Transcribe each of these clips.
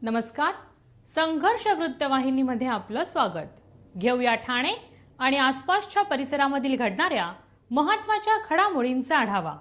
नमस्कार. संघर्ष वृत्तवाहिनीमध्ये आपलं स्वागत. घेऊया ठाणे आणि आसपासच्या परिसरामधील घडणाऱ्या महत्त्वाच्या घडामोडींचा आढावा.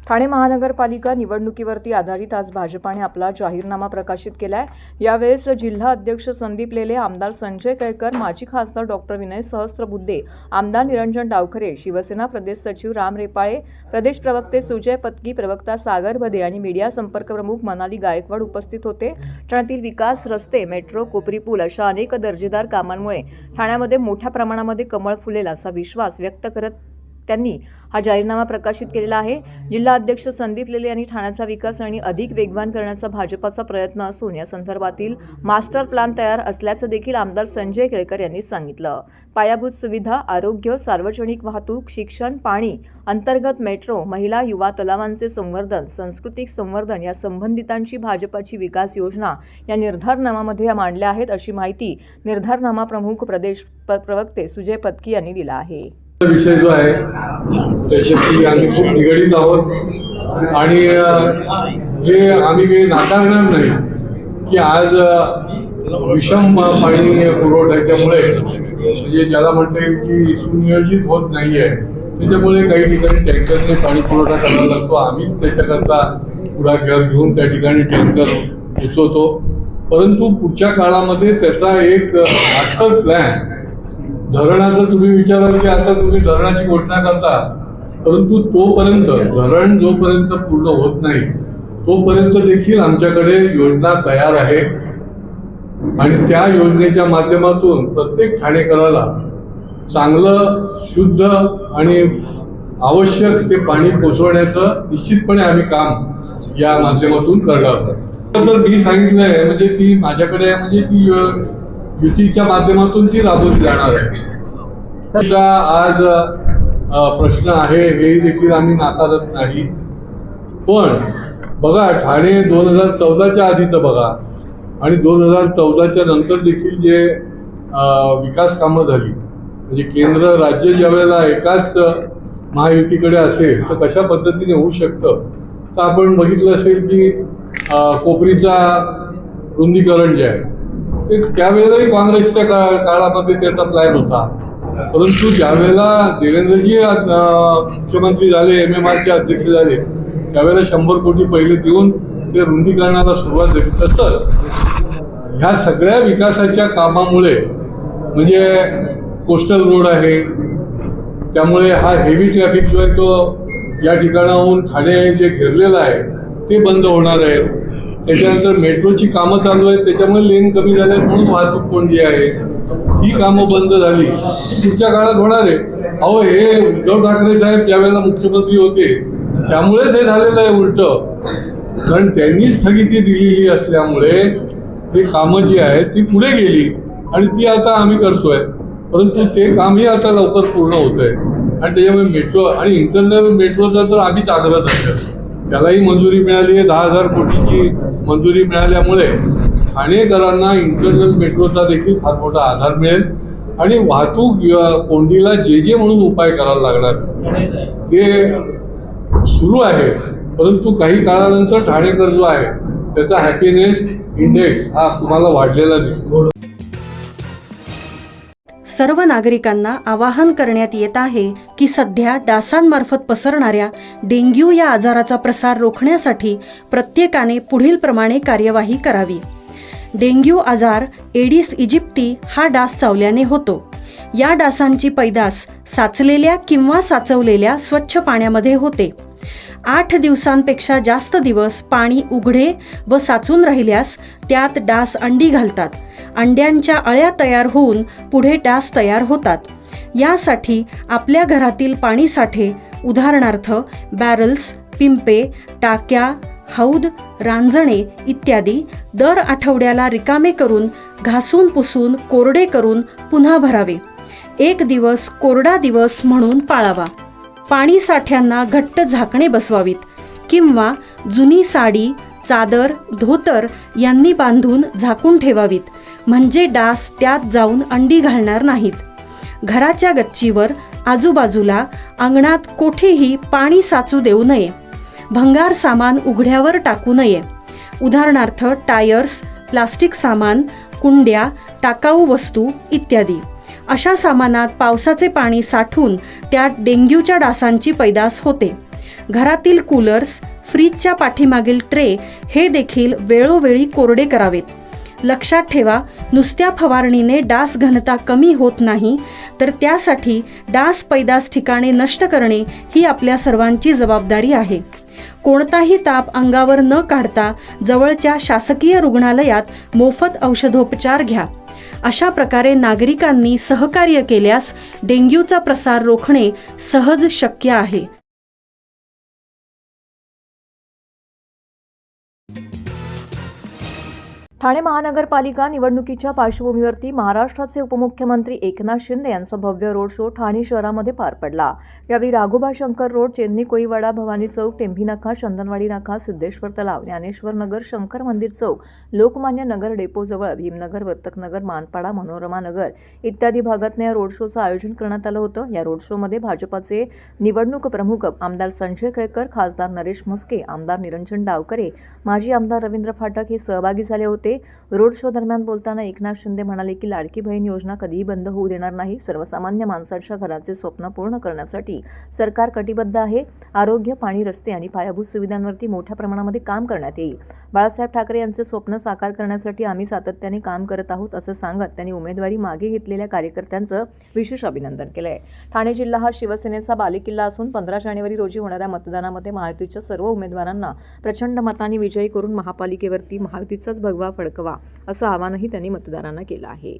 ठाणे महानगरपालिका निवडणुकीवरती आधारित आज भाजपाने आपला जाहीरनामा प्रकाशित केलाय. यावेळेस जिल्हा अध्यक्ष संदीप लेले, आमदार संजय केळकर, माजी खासदार डॉक्टर विनय सहस्त्रबुद्धे, आमदार निरंजन डावखरे, शिवसेना प्रदेश सचिव राम रेपाळे, प्रदेश प्रवक्ते सुजय पत्की, प्रवक्ता सागर बदे आणि मीडिया संपर्क प्रमुख मनाली गायकवाड उपस्थित होते. ठाण्यातील विकास, रस्ते, मेट्रो, कोपरी पूल अशा अनेक दर्जेदार कामांमुळे ठाण्यामध्ये मोठ्या प्रमाणामध्ये कमळ फुलेल असा विश्वास व्यक्त करत त्यांनी हा जाहीरनामा प्रकाशित केलेला आहे. जिल्हा अध्यक्ष संदीप लेले यांनी ठाण्याचा विकास आणि अधिक वेगवान करण्याचा भाजपाचा प्रयत्न असून या संदर्भातील मास्टर प्लॅन तयार असल्याचं देखील आमदार संजय केळकर यांनी सांगितलं. पायाभूत सुविधा, आरोग्य, सार्वजनिक वाहतूक, शिक्षण, पाणी, अंतर्गत मेट्रो, महिला युवा तलावांचे संवर्धन, सांस्कृतिक संवर्धन या संबंधितांची भाजपाची विकास योजना या निर्धारनाम्यामध्ये मांडल्या आहेत अशी माहिती निर्धारनामा प्रमुख प्रदेश प्रवक्ते सुजय पत्की यांनी दिला आहे. विषय जो आहे त्याच्याशी आम्ही खूप निगडीत आहोत आणि जे आम्ही काही नाकारणार नाही की आज विषम पाणी पुरवठ्याच्यामुळे म्हणजे ज्याला म्हणता येईल की सुनियोजित होत नाहीये, त्याच्यामुळे काही ठिकाणी टँकरने पाणी पुरवठा करावा लागतो. आम्हीच त्याच्याकरता पुढाकार घेऊन त्या ठिकाणी टँकर पोचवतो. परंतु पुढच्या काळामध्ये त्याचा एक मास्टर प्लॅन, धरणाचं तुम्ही विचाराल की आता तुम्ही धरणाची घोषणा करता, परंतु तोपर्यंत धरण जोपर्यंत पूर्ण होत नाही तोपर्यंत देखील आमच्याकडे योजना तयार आहे आणि त्या योजनेच्या माध्यमातून प्रत्येक ठाणेकराला चांगलं, शुद्ध आणि आवश्यक ते पाणी पोचवण्याचं निश्चितपणे आम्ही काम या माध्यमातून करणार आहोत. तर मी सांगितलंय म्हणजे ती माझ्याकडे म्हणजे ती युतीच्या माध्यमातून ती राबवली जाणार आहे. त्याचा आज प्रश्न आहे हे देखील आम्ही नाकारत नाही. पण बघा, ठाणे 2014च्या आधीचं बघा आणि 2014च्या नंतर देखील जे विकास कामं झाली म्हणजे केंद्र राज्य ज्या वेळेला एकाच महायुतीकडे असेल तर कशा पद्धतीने होऊ शकतं. तर आपण बघितलं असेल की कोपरीचा रुंदीकरण जे आहे ते त्यावेळेलाही काँग्रेसच्या काळामध्ये त्याचा प्लॅन होता. परंतु ज्यावेळेला देवेंद्रजी मुख्यमंत्री झाले, MMRचे अध्यक्ष झाले, त्यावेळेला 100 कोटी पहिले देऊन ते रुंदीकरणाला सुरुवात झाली. तसं ह्या सगळ्या विकासाच्या कामामुळे म्हणजे कोस्टल रोड आहे, त्यामुळे हा हेवी ट्रॅफिक जो आहे तो या ठिकाणाहून ठाणे जे घेरलेलं आहे ते बंद होणार आहे. त्याच्यानंतर मेट्रोची कामं चालू आहेत, त्याच्यामुळे लेन कमी झाले म्हणून वाहतूक कोंडी आहे, ही कामं बंद झाली पुढच्या काळात होणार आहे. अहो, हे उद्धव ठाकरे साहेब ज्यावेळेला मुख्यमंत्री होते त्यामुळेच हे झालेलं आहे उलट, कारण त्यांनी स्थगिती दिलेली असल्यामुळे हे कामं जी आहेत ती पुढे गेली आणि ती आता आम्ही करतोय. परंतु ते कामही आता लवकर पूर्ण होत आहे आणि त्याच्यामुळे मेट्रो आणि इंटरनल मेट्रोचा तर आम्हीच आग्रह धरतो. त्यालाही मंजुरी मिळाली आहे, 10,000 कोटीची मंजुरी मिळाल्यामुळे ठाणेकरांना इंटरनल मेट्रोचा देखील फार मोठा आधार मिळेल आणि वाहतूक कोंडीला जे म्हणून उपाय करायला लागणार ते सुरू आहे. परंतु काही काळानंतर ठाणेकर जो आहे त्याचा हॅपीनेस इंडेक्स हा तुम्हाला वाढलेला दिसतो. सर्व नागरिकांना आवाहन करण्यात येत आहे की सध्या डासांमार्फत पसरणाऱ्या डेंग्यू या आजाराचा प्रसार रोखण्यासाठी प्रत्येकाने पुढील प्रमाणे कार्यवाही करावी. डेंग्यू आजार एडिस इजिप्ती हा डास चावल्याने होतो. या डासांची पैदास साचलेल्या किंवा साचवलेल्या स्वच्छ पाण्यामध्ये होते. 8 दिवसांपेक्षा जास्त दिवस पाणी उघडे व साचून राहिल्यास त्यात डास अंडी घालतात. अंड्यांच्या अळ्या तयार होऊन पुढे डास तयार होतात. यासाठी आपल्या घरातील पाणी साठे उदाहरणार्थ बॅरल्स, पिंपे, टाक्या, हौद, रांजणे इत्यादी दर आठवड्याला रिकामे करून घासून पुसून कोरडे करून पुन्हा भरावे. 1 दिवस कोरडा दिवस म्हणून पाळावा. पाणी साठ्यांना घट्ट झाकणे बसवावीत किंवा जुनी साडी, चादर, धोतर यांनी बांधून झाकून ठेवावीत, म्हणजे डास त्यात जाऊन अंडी घालणार नाहीत. घराच्या गच्चीवर, आजूबाजूला, अंगणात कोठेही पाणी साचू देऊ नये. भंगार सामान उघड्यावर टाकू नये. उदाहरणार्थ टायर्स, प्लास्टिक सामान, कुंड्या, टाकाऊ वस्तू इत्यादी. अशा सामानात पावसाचे पाणी साठून त्यात डेंग्यूच्या डासांची पैदास होते. घरातील कूलर्स, फ्रीजच्या पाठीमागील ट्रे हे देखील वेळोवेळी कोरडे करावेत. लक्षात ठेवा, नुसत्या फवारणीने डास घनता कमी होत नाही, तर त्यासाठी डास पैदास ठिकाणे नष्ट करणे ही आपल्या सर्वांची जबाबदारी आहे. कोणताही ताप अंगावर न काढता जवळच्या शासकीय रुग्णालयात मोफत औषधोपचार घ्या. अशा प्रकारे नागरिकांनी सहकार्य केल्यास डेंग्यूचा प्रसार रोखणे सहज शक्य आहे. ठाणे महानगरपालिका निवडणुकीच्या पार्श्वभूमीवरती महाराष्ट्राचे उपमुख्यमंत्री एकनाथ शिंदे यांचा भव्य रोड शो ठाणे शहरामध्ये पार पडला. यावेळी राघोबा शंकर रोड, चेन्नी कोळीवाडा, भवानी चौक, टेंभी नाका, चंदनवाडी नाका, सिद्धेश्वर तलाव, ज्ञानेश्वर नगर, शंकर मंदिर चौक, लोकमान्य नगर डेपोजवळ, भीमनगर, वर्तकनगर, मानपाडा, मनोरमा नगर इत्यादी भागात या रोड शोचं आयोजन करण्यात आलं होतं. या रोड शोमध्ये भाजपाचे निवडणूक प्रमुख आमदार संजय केळकर, खासदार नरेश म्हस्के, आमदार निरंजन डावकरे, माजी आमदार रवींद्र फाटक हे सहभागी झाले होते. रोड शो दरम्यान बोलताना एकनाथ शिंदे म्हणाले की लाडकी बहीण योजना कधीही बंद होऊ देणार नाही. सर्वसामान्य माणसाच्या घराचे स्वप्न पूर्ण करण्यासाठी सरकार कटिबद्ध आहे. आरोग्य, पाणी, रस्ते आणि पायाभूत सुविधांवरती मोठ्या प्रमाणामध्ये काम करण्यात येईल. बाळासाहेब ठाकरे यांचे स्वप्न साकार करण्यासाठी आम्ही सातत्याने काम करत आहोत असं सांगत त्यांनी उमेदवारी मागे घेतलेल्या कार्यकर्त्यांचं विशेष अभिनंदन केलंय. ठाणे जिल्हा हा शिवसेनेचा बालेकिल्ला असून 15 जानेवारी रोजी होणाऱ्या मतदानामध्ये महायुतीच्या सर्व उमेदवारांना प्रचंड मतांनी विजयी करून महापालिकेवरती महायुतीचाच भगवा फडकवा असं आवाहनही त्यांनी मतदारांना केलं आहे.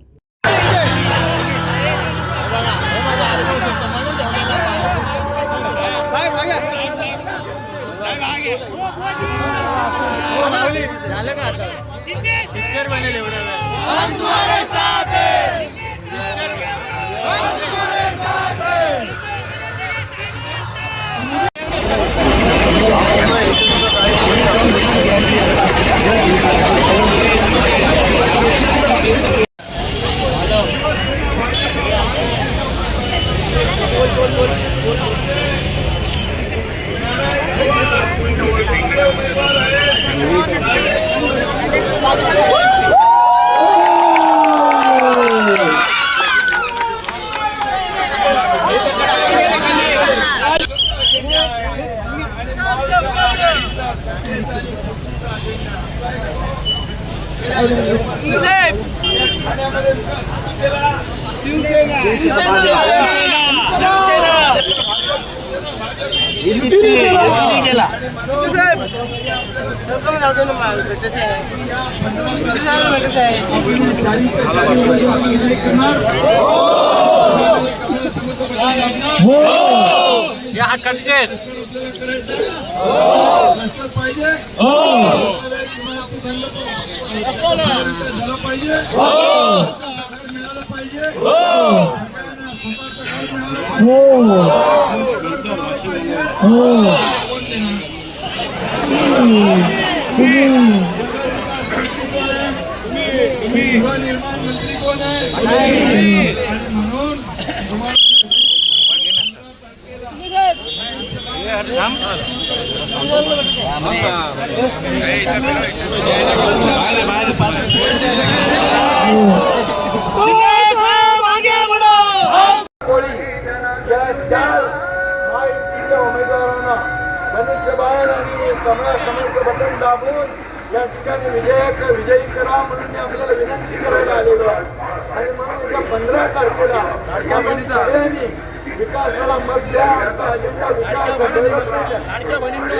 उमेदवारांना धनुष्यबाण आणि समर्थ बटन दाबून या ठिकाणी विजयी करा म्हणून आपल्याला विनंती करायला आलेलो आहे. आणि म्हणून उद्या 15 तारखेला आपण सगळ्यांनी विकासाला मत द्या. आमचा अजेंडा विकास लाडक्या बहिणींनी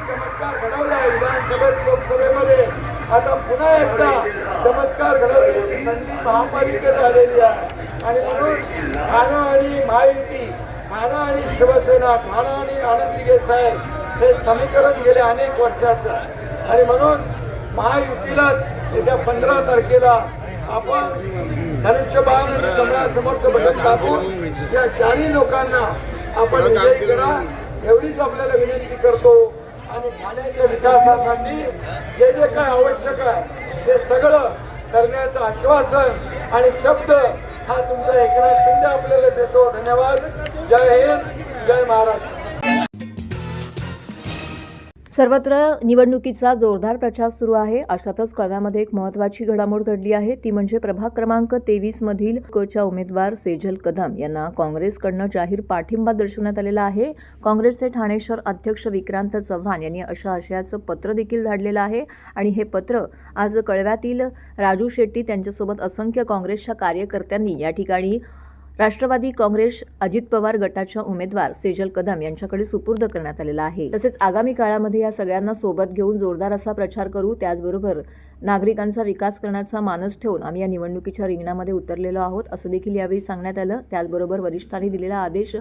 चमत्कार घडवला आहे विधानसभेत, लोकसभेमध्ये. आता पुन्हा एकदा चमत्कार घडवण्याची संधी महापालिकेत आलेली आहे. आणि म्हणून ठाणे आणि महायुती, ठाणे आणि शिवसेना, ठाणे आणि आनंदी साहेब हे समीकरण गेले अनेक वर्षाचं. आणि म्हणून महायुतीलाच येत्या 15 तारखेला आपण धनुष्यबाण आणि कमळा समर्थ बटन दाबून या 4 लोकांना आपण विजयी करा एवढीच आपल्याला विनंती करतो. आणि ठाण्याच्या विकासासाठी जे जे काय आवश्यक आहे ते सगळं करण्याचं आश्वासन आणि शब्द हा तुमचा एकनाथ शिंदे आपल्याला देतो. धन्यवाद. जय हिंद, जय महाराष्ट्र. सर्वत्र निवडणुकीचा जोरदार प्रचार सुरू आहे. अशातच कळव्यामध्ये एक महत्त्वाची घडामोड घडली आहे. ती म्हणजे प्रभाग क्रमांक 23 मधील कच्या उमेदवार सेजल कदम यांना काँग्रेसकडनं जाहीर पाठिंबा दर्शवण्यात आलेला आहे. काँग्रेसचे ठाणे शहर अध्यक्ष विक्रांत चव्हाण यांनी अशा आशयाचं पत्र देखील धाडलेलं आहे आणि हे पत्र आज कळव्यातील राजू शेट्टी त्यांच्यासोबत असंख्य काँग्रेसच्या कार्यकर्त्यांनी या ठिकाणी राष्ट्रवादी काँग्रेस अजित पवार गटाच्या उमेदवार सेजल कदम यांच्याकडे सुपूर्द करण्यात आलेला आहे. तसेच आगामी काळामध्ये या सगळ्यांना सोबत घेऊन जोरदार असा प्रचार करू, त्याचबरोबर नागरिकांचा विकास करण्याचा मानस ठेवून आम्ही या निवडणुकीच्या रिंगणामध्ये उतरलेलो आहोत असं देखील यावेळी सांगण्यात आलं. त्याचबरोबर वरिष्ठांनी दिलेला आदेश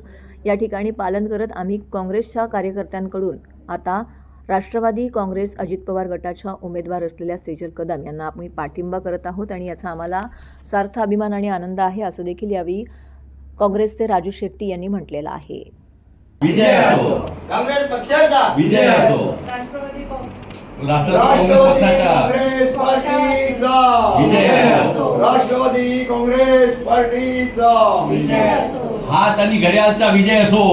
या ठिकाणी पालन करत आम्ही काँग्रेसच्या कार्यकर्त्यांकडून आता राष्ट्रवादी काँग्रेस अजित पवार गटाच्या उमेदवार असलेल्या सेजल कदम यांना आम्ही पाठिंबा करत आहोत आणि याचा आम्हाला सार्थ अभिमान आणि आनंद आहे असं देखील यावेळी काँग्रेसचे राजू शेट्टी यांनी म्हटलेलं आहे. विजय असो, काँग्रेस पक्षाचा विजय असो, राष्ट्रवादी काँग्रेस पार्टीचा विजय असो, राष्ट्रवादी काँग्रेस पार्टीचा विजय असो. हात आणि घड्याळचा विजय असो.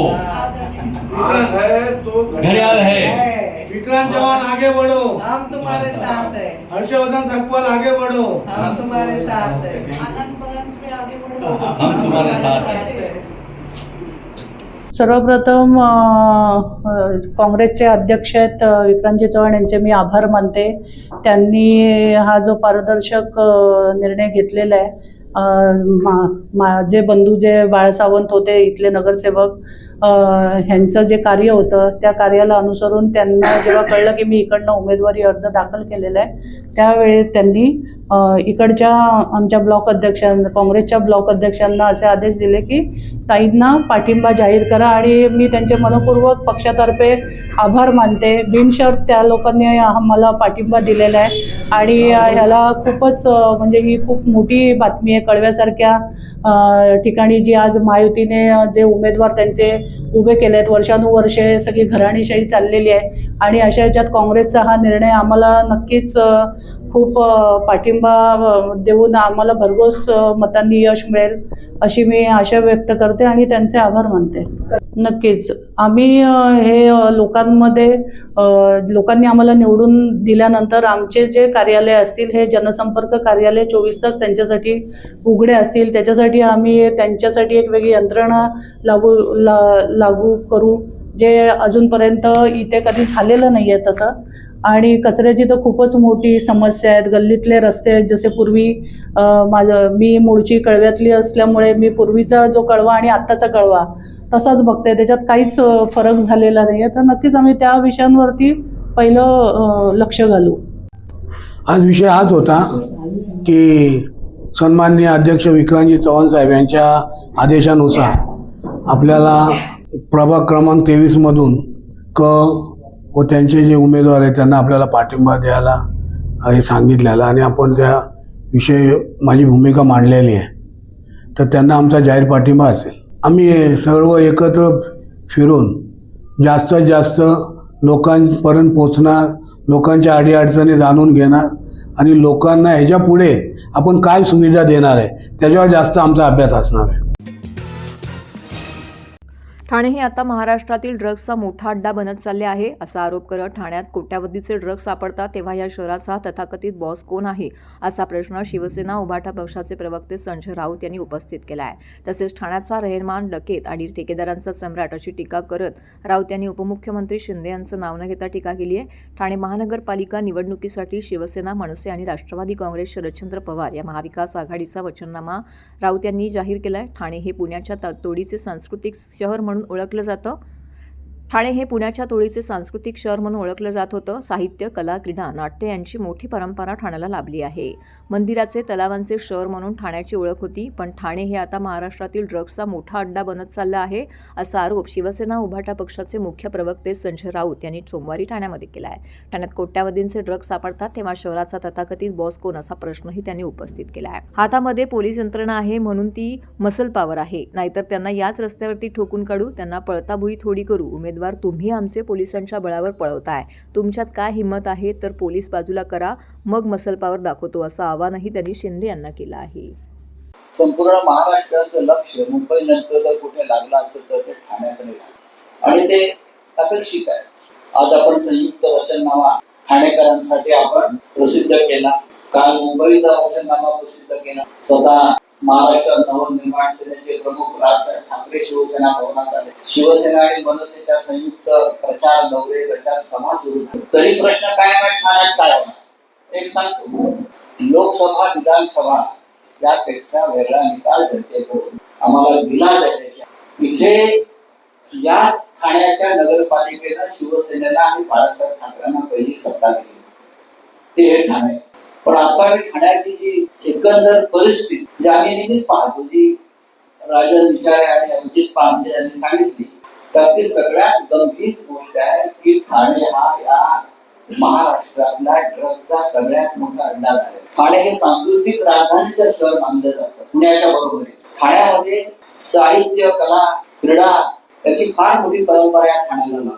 हाथ है तो घड्याळ है. विक्रांत चौहान आगे बढ़ो, हम तुम्हारे साथ हैं, हर्षवर्धन सकपाल आगे बढ़ो, हम तुम्हारे साथ हैं, हम तुम्हारे साथ हैं. सर्वप्रथम काँग्रेसचे अध्यक्ष आहेत विक्रांतजी चव्हाण यांचे मी आभार मानते. त्यांनी हा जो पारदर्शक निर्णय घेतलेला आहे. माझे बंधू जे बाळासावंत होते इथले नगरसेवक, ह्यांचं जे कार्य होतं त्या कार्याला अनुसरून त्यांना जेव्हा कळलं की मी इकडनं उमेदवारी अर्ज दाखल केलेला आहे त्यावेळी त्यांनी इकडच्या आमच्या ब्लॉक अध्यक्षांना, काँग्रेसच्या ब्लॉक अध्यक्षांना असे आदेश दिले की ताईंना पाठिंबा जाहीर करा आणि मी त्यांचे मनपूर्वक पक्षातर्फे आभार मानते. बिनशर्त त्या लोकांनी मला पाठिंबा दिलेला आहे आणि ह्याला खूपच म्हणजे ही खूप मोठी बातमी आहे. कळव्यासारख्या ठिकाणी जी आज महायुतीने जे उमेदवार त्यांचे उभे केले आहेत, वर्षानुवर्षे सगळी घराणीशाही चाललेली आहे आणि अशा ह्याच्यात काँग्रेसचा हा निर्णय आम्हाला नक्कीच खूप पाठिंबा देऊन आम्हाला भरघोस मतांनी यश मिळेल अशी मी आशा व्यक्त करते आणि त्यांचे आभार मानते. नक्कीच आम्ही हे लोकांनी आम्हाला निवडून दिल्यानंतर आमचे जे कार्यालय असतील हे जनसंपर्क कार्यालय 24 तास त्यांच्यासाठी उघडे असतील. त्याच्यासाठी आम्ही त्यांच्यासाठी एक वेगळी यंत्रणा लागू करू जे अजूनपर्यंत इथे कधी झालेलं नाही आहे तसं. आणि कचऱ्याची तर खूपच मोठी समस्या आहेत. गल्लीतले रस्ते जसे पूर्वी मी मूळची कळव्यातली असल्यामुळे मी पूर्वीचा जो कळवा आणि आत्ताचा कळवा तसाच बघते, त्याच्यात काहीच फरक झालेला नाही आहे. तर नक्कीच आम्ही त्या विषयांवरती पहिलं लक्ष घालू. आज विषय हाच होता की सन्माननीय अध्यक्ष विक्रांतजी चव्हाण साहेब यांच्या आदेशानुसार आपल्याला प्रभाग क्रमांक 23 मधून व त्यांचे जे उमेदवार आहेत त्यांना आपल्याला पाठिंबा द्यायला हे सांगितलेलं आणि आपण त्या विषयी माझी भूमिका मांडलेली आहे. तर त्यांना आमचा जाहीर पाठिंबा असेल. आम्ही सर्व एकत्र फिरून जास्तीत जास्त लोकांपर्यंत पोचणार, लोकांच्या अडीअडचणी जाणून घेणार आणि लोकांना ह्याच्या पुढे आपण काय सुविधा देणार आहे त्याच्यावर जास्त आमचा अभ्यास असणार आहे. ठाणे हे आता महाराष्ट्रातील ड्रग्सचा मोठा अड्डा बनत चालले आहे असा आरोप करत ठाण्यात कोट्यावधीचे ड्रग्स सापडतात तेव्हा या शहराचा तथाकथित बॉस कोण आहे असा प्रश्न शिवसेना उभाटा पक्षाचे प्रवक्ते संजय राऊत यांनी उपस्थित केला आहे. तसेच ठाण्याचा रहेमान डकेत आणि ठेकेदारांचा सम्राट अशी टीका करत राऊत यांनी उपमुख्यमंत्री शिंदे यांचं नाव न घेता टीका केली आहे. ठाणे महानगरपालिका निवडणुकीसाठी शिवसेना, मनसे आणि राष्ट्रवादी काँग्रेस शरदचंद्र पवार या महाविकास आघाडीचा वचननामा राऊत यांनी जाहीर केला आहे. ठाणे हे पुण्याच्या तोडीचे सांस्कृतिक शहर म्हणून ओळखलं जातं. ठाणे हे पुण्याच्या तोडीचे सांस्कृतिक शहर म्हणून ओळखलं जात होतं. साहित्य, कला, क्रीडा, नाट्य यांची मोठी परंपरा ठाण्याला लाभली आहे. मंदिराचे, तलावांचे शहर म्हणून ठाण्याची ओळख होती. पण ठाणे हे आता महाराष्ट्रातील ड्रग्सचा मोठा अड्डा बनत चालला आहे असा आरोप शिवसेना उभाटा पक्षाचे मुख्य प्रवक्ते संजय राऊत यांनी सोमवारी ठाण्यामध्ये केला आहे. ठाण्यात कोट्यावधींचे ड्रग्स सापडतात तेव्हा शहराचा तथाकथित बॉस कोण असा प्रश्नही त्यांनी उपस्थित केला आहे. हातामध्ये पोलीस यंत्रणा आहे म्हणून ती मसल पॉवर आहे, नाहीतर त्यांना याच रस्त्यावरती ठोकून काढू, त्यांना पळताभुई थोडी करू. उमेदवार तुम्ही आमचे पोलिसांच्या बळावर पळवताय, तुमच्यात काय हिंमत आहे तर पोलीस बाजूला करा, मग मसल पॉवर दाखवतो असं आवाहनही त्यांनी शिंदे यांना केलं आहे. संपूर्ण महाराष्ट्राचं लक्ष मुंबईनंतर जर कुठे लागलं असेल तर ते ठाण्याकडे लागलं आणि ते अपेक्षित आहे. आज आपण संयुक्त वचननामा ठाणेकरांसाठी आपण प्रसिद्ध केला. काल मुंबईचा वचननामा प्रसिद्ध केला. स्वतः महाराष्ट्र नवनिर्माण सेनेचे प्रमुख राजसाहेब ठाकरे शिवसेना भवनात आले. शिवसेना आणि मनसेच्या संयुक्त प्रचार दौरे प्रचार सभा सुरू झाले. तरी प्रश्न काय आहे, ठाण्यात काय होणार? एक सांगतो, लोकसभा विधानसभा यापेक्षा वेगळा निकाल जनतेकडून आम्हाला दिला जाईल. इथे या ठाण्याच्या नगरपालिकेनं शिवसेनेला आणि बाळासाहेब ठाकरेंना पहिली सत्ता दिली, ते हे ठाणे. पण आता ठाण्याची जी एकंदर परिस्थिती जी आम्ही नेहमीच पाहतो, जी राजन विचारे आणि अभिजित पानसे यांनी सांगितली, तर ती सगळ्यात गंभीर गोष्ट आहे की ठाणे हा या महाराष्ट्रातला ड्रगचा सगळ्यात मोठा अड्डा झाला. ठाणे हे सांस्कृतिक राजधानीचं शहर मानलं जातं पुण्याच्या बरोबरीने. ठाण्यामध्ये साहित्य, कला, क्रीडा त्याची फार मोठी परंपरा या ठाण्याला.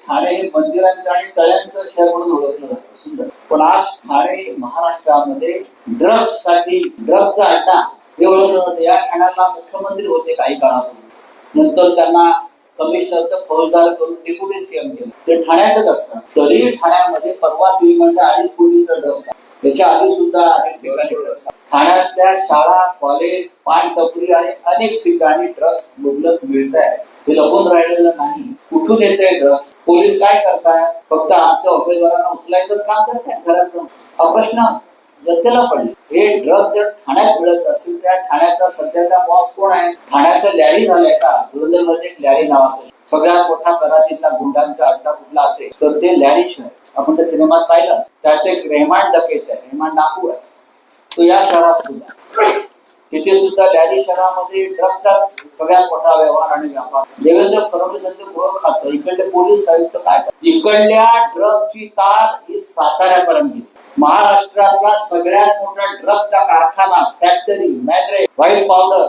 ठाणे हे मंदिरांचं आणि तळ्यांचं शहर म्हणून ओळखलं जातं, सुंदर. पण आज ठाणे महाराष्ट्रामध्ये ड्रग्स साठी ड्रग्सचा अड्डा हे ओळखलं जातं. या ठाण्याला मुख्यमंत्री होते काही काळापूर्वी, नंतर त्यांना कमिशनरचं फौजदार करून डेप्युटी सीएम केलं. ते ठाण्यातच असतात. तरी ठाण्यामध्ये परवा तुम्ही म्हणता 2.5 कोटीचं ड्रग्स आहे. त्याच्या आधी सुद्धा अनेक ठिकाणी ड्रग्स आहे. ठाण्यातल्या शाळा, कॉलेज, पान टपरी आणि अनेक ठिकाणी ड्रग्स मुबलक मिळत आहे. हे लपून राहिलेलं नाही. कुठून येते ड्रग्स? पोलीस काय करताय? फक्त आमच्या उमेदवारांना उचलायचंच काम करताय घरात. हा प्रश्न जनतेला पडले. हे ड्रग जर ठाण्यात मिळत असेल, त्या ठाण्याचा सध्याचा बॉस कोण आहे? ठाण्याचं लॅरी झालंय का? धुरंधरमध्ये एक लॅरी नावाचं सगळ्यात मोठा कराचीतला गुंडांचा अड्डा कुठला असेल तर ते लॅरी शहर. आपण त्या सिनेमात पाहिलं. त्यात एक रेहमान डकेत आहे, रेहमान डाकू आहे. तो या शहरात सुद्धा, तिथे सुद्धा लॅरी शहरामध्ये ड्रगचा सगळ्यात मोठा व्यवहार आणि व्यापार. देवेंद्र फडणवीस यांचं गृह खातं, इकडले पोलीस आयुक्त काय, इकडल्या ड्रगची तार ही साताऱ्यापर्यंत गेली. महाराष्ट्रातला सगळ्यात मोठा ड्रगचा कारखाना, फॅक्टरी, मॅग्रेट, व्हाईट पावडर,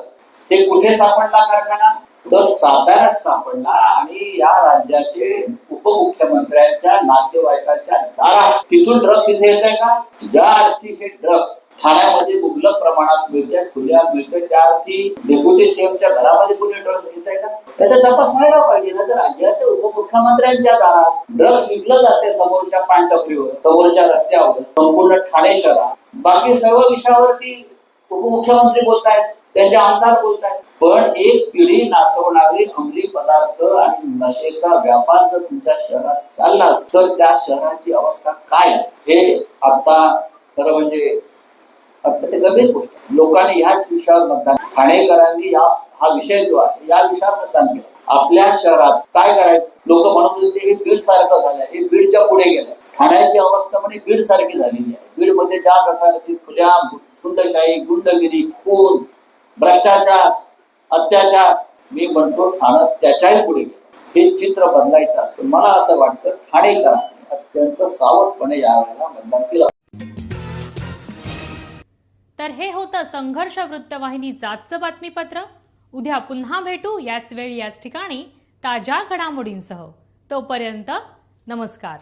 ते कुठे सापडला कारखाना? तर साताऱ्यात सापडला. आणि या राज्याचे उपमुख्यमंत्र्यांच्या नातेवाईकांच्या दारात तिथून ड्रग्स इथे येत आहे का? ज्या अर्थी हे ड्रग्स ठाण्यामध्ये मुबलक प्रमाणात मिळते, खुल्या मिळते, त्या अर्थी डेप्युटी सीएमच्या घरामध्ये कुठे ड्रग्स घेत आहे का? त्याचा तपास व्हायला पाहिजे ना. तर राज्याच्या उपमुख्यमंत्र्यांच्या दारात ड्रग्स विकलं जाते समोरच्या पानटपरीवर, समोरच्या रस्त्यावर, संपूर्ण ठाणे शहरात. बाकी सर्व विषयावरती उपमुख्यमंत्री बोलतायत, त्यांचे आमदार बोलतायत. पण एक पिढी नासवणारी अंमली पदार्थ आणि नशेचा व्यापार जर तुमच्या शहरात चालला तर त्या शहराची अवस्था काय आहे हे आता खरं म्हणजे अत्यंत गंभीर गोष्ट. लोकांनी ह्याच विषयावर मतदान, ठाणेकरांनी हा विषय जो आहे या विषयावर मतदान केलं. आपल्या शहरात काय करायचं? लोक म्हणत होते हे बीड सारखं झालंय, हे बीडच्या पुढे गेलंय. ठाण्याची अवस्था म्हणजे बीड सारखी झालेली आहे. बीड मध्ये ज्या प्रकारची खुल्या गुंडशाही, गुंडगिरी, खून, भ्रष्टाचार, अत्याचार, मी म्हणतो ठाणं त्याच्याही पुढे गेलं. हे चित्र बदलायचं असतं. मला असं वाटतं ठाणेकरांनी अत्यंत सावधपणे यावेळेला मतदान केलं. तर हे होतं संघर्ष वृत्तवाहिनीचं आजचं बातमीपत्र. उद्या पुन्हा भेटू याच वेळी याच ठिकाणी ताज्या घडामोडींसह. तोपर्यंत नमस्कार.